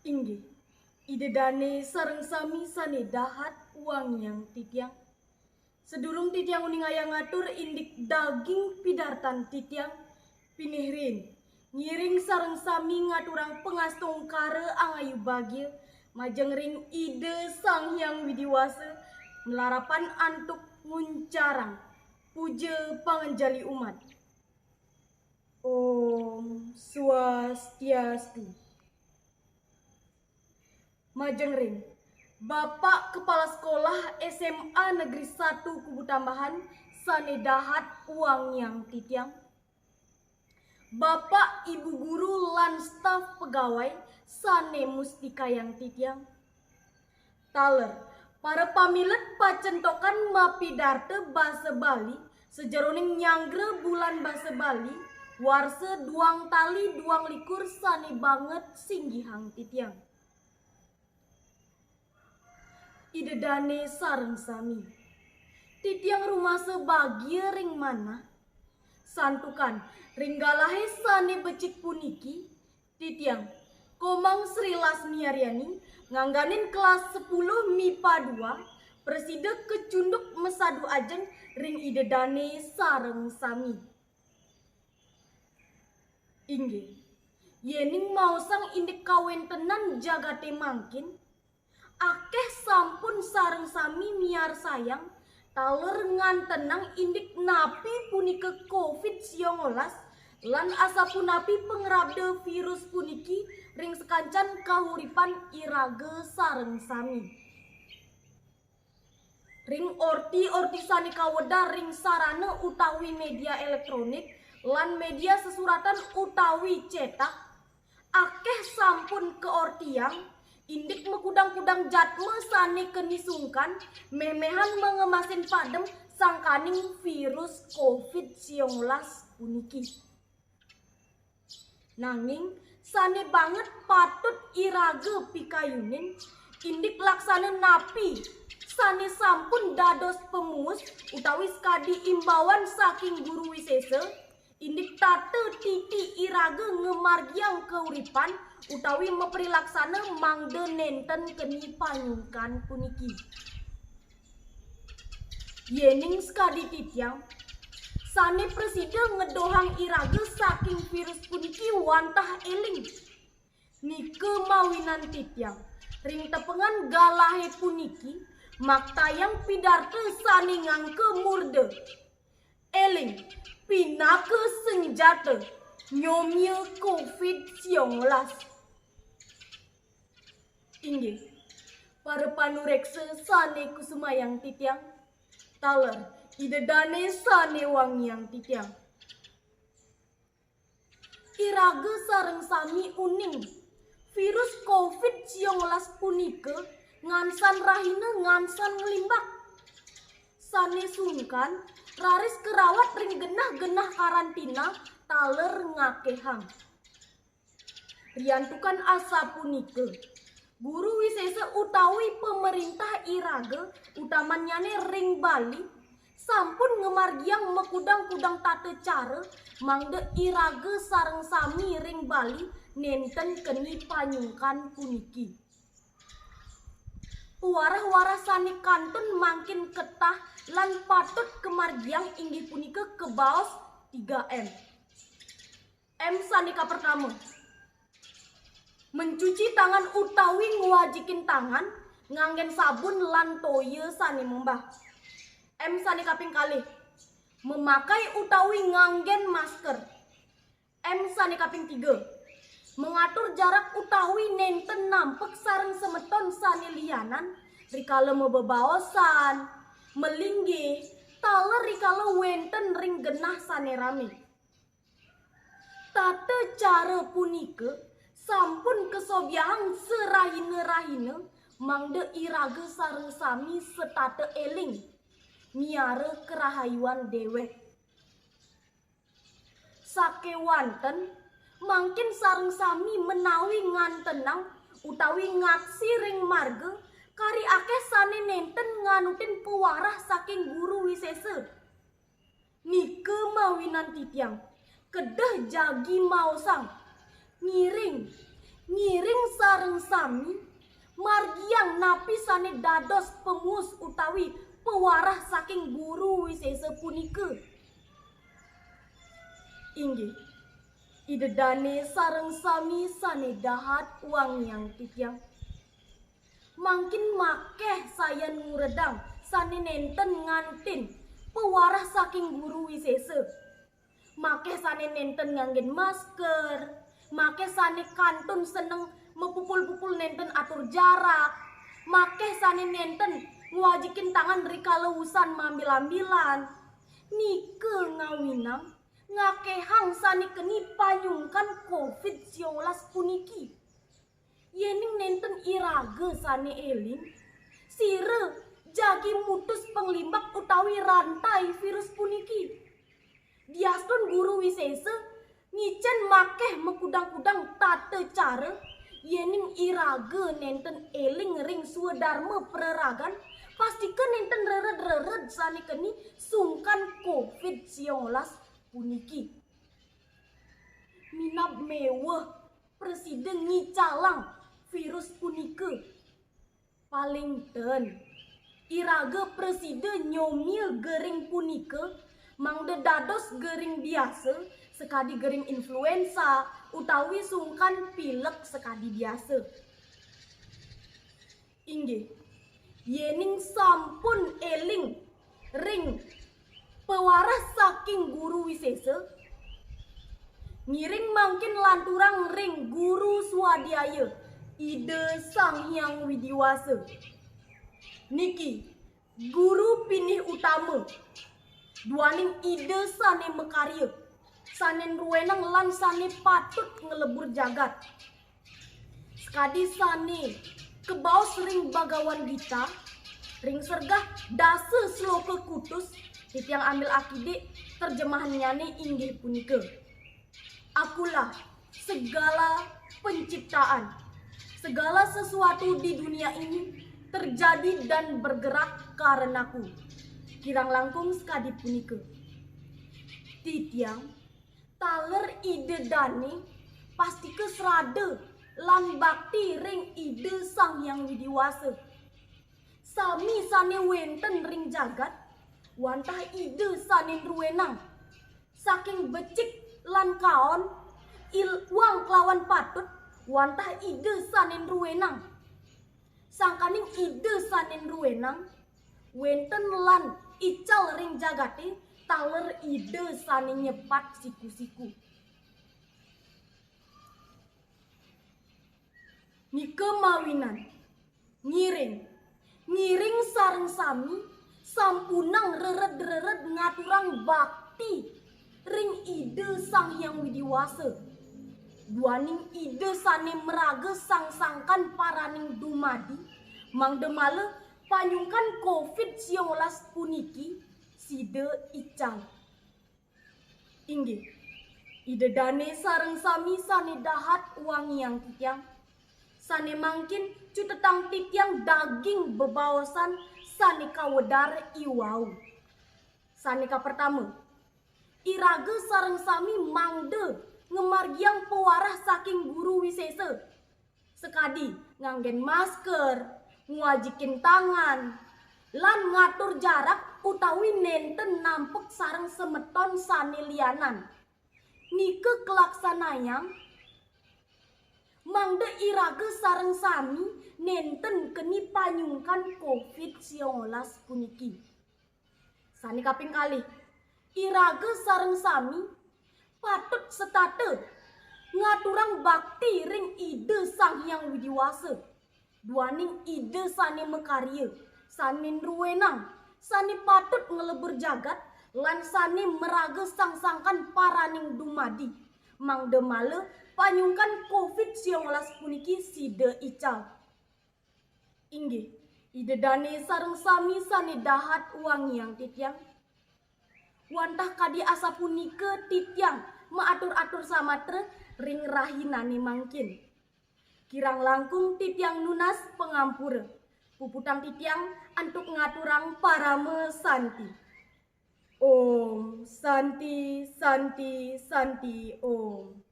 Inggih, idedane sareng sami sane dahat uang yang titiang. Sedurung titiang uning ayang ngatur indik daging pidartan titiang pinihrin. Ngiring sareng sami ngaturang pengastung kare angayu bagil majeng ring ide sang hyang widiwasa melarapan antuk nguncarang puja pangenjali umat. Om Swastiastu. Majeng ring Bapak Kepala Sekolah SMA Negeri 1 Kubu Tambahan sane dahat uang yang titiang. Bapak Ibu Guru lan staf pegawai sane mustika yang titiang. Taler para pamilet pacentokan mapidarte basa Bali sejeroning nyanggre bulan basa Bali warse duang tali duang likur sane banget singgihang titiang. Idedane sareng sami titiang rumah sebagia ring mana santukan ringgalahe sane becik puniki titiang Komang Sri Lasmiaryani ngangganin kelas 10 MIPA 2 preside kecunduk mesadu ajeng ring idedane sareng sami. Inggih yening mausang indik kawentenan jagate mangkin akeh sampun sareng sami miar sayang taler ngantenang indik napi punika COVID-19 lan asapunapi pengrabde virus puniki ring sekancan kahuripan irage sareng sami. Ring orti sane kawedar ring sarana utawi media elektronik lan media sesuratan utawi cetak akeh sampun keortiang indik mekudang-kudang jatme sane kenisungkan memehan mengemasin padem sangkaning virus COVID-19 puniki. Nanging sane banget patut irage pikayunin indik laksana napi sane sampun dados pemuus utawi skadi imbauan saking guru wisesa indik tate titi irage ngemargiang keuripan utawi meperilaksana mangde nenten keni panyungkan puniki. Yening skadi titiang sane preside ngedohang irage saking virus puniki wantah eling nike mawinan titiang ring tepengan galahe puniki maktayang pidarte sane ngangke murde eling pinake senjata nyomia COVID-19. Inggih para panureksa sane kusumayang titiang taler idedane sane wangiang titiang. Irage sareng sami uning virus COVID-19 punike ngansan rahina ngansan ngelimbak sane sungkan raris kerawat ring genah-genah karantina taler ngakehang. Riantukan asa punike guru wisesa utawi pemerintah irage utamanyane ring Bali sampun ngemargiang mekudang-kudang tate cara mangde irage sareng sami ring Bali nenten keni panyungkan puniki. Warah-warah sane kantun mangkin ketah lan patut kemargiang inggih punika kebaos 3M. M sanika pertama mencuci tangan utawi ngwajikin tangan nganggen sabun lan toye sane membah. M sane kaping kalih memakai utawi nganggen masker. M sane kaping 3 mengatur jarak utawi nenten nampek sareng semeton sane lianan rikala mebebaosan melinggih taler rikala wenten ring genah sane rame. Tate cara punike sampun kesobyang serahine-rahine mangde irage sareng sami setate eling miare kerahayuan dewek. Sakewanten mangkin sareng sami menawi ngantenang utawi ngaksi ring marga kari akeh sane nenten nganutin pewarah saking guru wisesa. Nike mawinan titiang kedah jagi mausang ngiring ngiring sareng sami margiang napi sane dados pengus utawi pewarah saking guru wisesa punika. Inggih idedane sareng sami sane dahat wangiang titiang. Mangkin makeh sayan nguredang sane nenten ngantin pewarah saking guru wisesa. Makeh sane nenten nganggen masker, makeh sane kantun seneng mepupul-pupul nenten atur jarak, makeh sane nenten ngwajikin tangan rikaleusan mambil-ambilan. Nike ngawinang ngakehang sane keni panyungkan COVID-19 puniki. Yening nenten irage sane eling sire jagi mutus penglimbak utawi rantai virus puniki. Diastun guru wisesa ngicen makeh mekudang-kudang tata cara yening irage nenten eling ring swadharma preragan pastikan nenten rered-rered sane keni sungkan COVID-19 puniki. Minab mewah presiden ngicalang virus punika. Paling ten irage presiden nyomil gering punika mangde dados gering biasa sekadi gering influenza utawi sungkan pilek sekadi biasa. Inggih yening sampun eling ring pewaras saking guru wisesa ngiring mangkin lanturang ring guru swadhyaya Ide Sang Hyang Widiwasa. Niki guru pinih utama duaning ide sane mekarya sane ruwenang lan sane patut ngelebur jagat. Sekadi sane kebaos ring bagawan gita ring sergah dase sloka kutus titiang ambil akidik terjemahannya inggih punika. Akulah segala penciptaan, segala sesuatu di dunia ini terjadi dan bergerak karenaku. Kirang langkung sekadi punika. Titiang taler ide dane pasti kesrade lan bakti ring ide Sang Hyang Widiwasa. Sami sane wenten ring jagat wantah ide sane ruwenang saking becik lan kaon uang kelawan patut wantah ide sanen ruwenang. Sangkaning ide sanen ruwenang wenten lan ical ring jagate taler ide sane nyepat siku-siku. Nike mawinan ngiring sareng sami sampunang rered-rered ngaturang bakti ring ide Sang Hyang Widiwasa. Duaning ide sane meraga sang-sangkan paraning dumadi mangde male panyungkan COVID-19 puniki side ical. Inggih ide dane sareng sami sane dahat wangiang titiang sane mangkin cutetang titiang daging bebaosan sane kawedar iwau. Sane ka pertama irage sareng sami mangde ngemargiang pewarah saking guru wisesa. Sekadi nganggen masker, ngwajikin tangan, lan ngatur jarak utawi nenten nampek sareng semeton sane lianan. Nike kelaksanayang mangde irage sareng sami nenten keni panyungkan COVID-19 puniki. Sane kaping kalih irage sareng sami patut setate ngaturang bakti ring ide Sang Hyang Widiwasa. Duaning ide sane mekarya, sane ruwenang, sane patut ngelebur jagat lan sane meraga sang-sangkan paraning dumadi. Mangde male panyungkan COVID-19 puniki side ical. Inggih ide dane sareng sami sane dahat wangiang titiang. Wantah kadi asa punika titiang maatur-atur samatre ring rahinane mangkin. Kirang langkung titiang nunas pengampura. Puputang titiang antuk ngaturang parame santi. Om Santi Santi Santi Om.